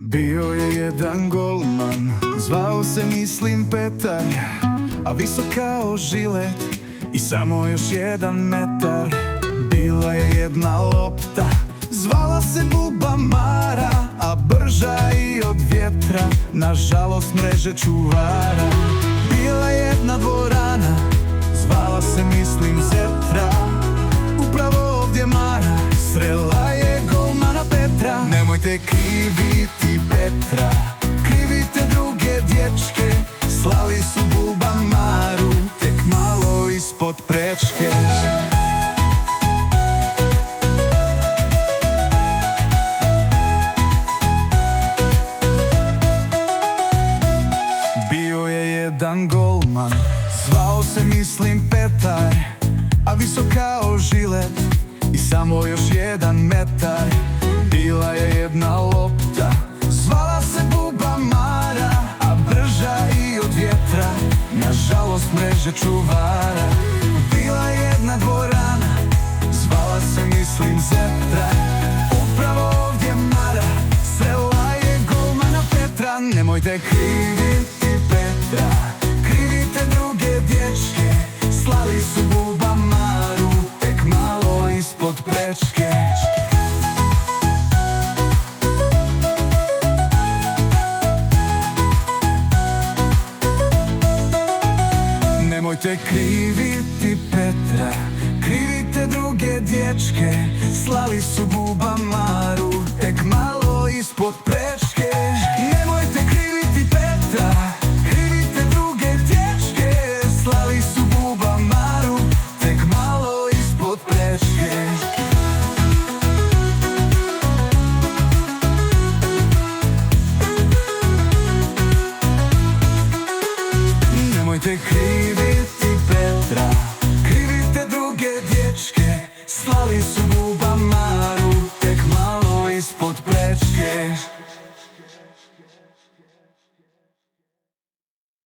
Bio je jedan golman, zvao se mislim Petar, a visok kao žilet i samo još 1 metar. Bila je jedna lopta, zvala se Buba Mara, a brža i od vjetra, nažalost mreže čuvara. Bila je jedna dvorana, zvala se mislim Zetra, upravo ovdje Mara srela je golmana Petra. Nemojte kriviti Petra, krivite druge dječke, slali su Buba Maru tek malo ispod prečke. Bio je jedan golman, zvao se mislim Petar, a visok kao žilet i samo još 1 metar. Bila je jedna lopta, zvala se Buba Mara, a brža i od vjetra, nažalost mreže čuvara. Bila je jedna dvorana, zvala se mislim Zetra, upravo ovdje Mara srela je golmana Petra. Nemojte kriviti Petra, krivite druge dječke, slali su Buba Maru tek malo ispod prečke. Nemojte kriviti Petra, krivite druge dječke, slali su Buba Maru tek malo ispod prečke. Nemojte kriviti Petra, krivite druge dječke, slali su Buba Maru tek malo ispod prečke. Nemojte kriviti Petra, krivite druge dječke, slali su Buba Maru tek malo ispod prečke.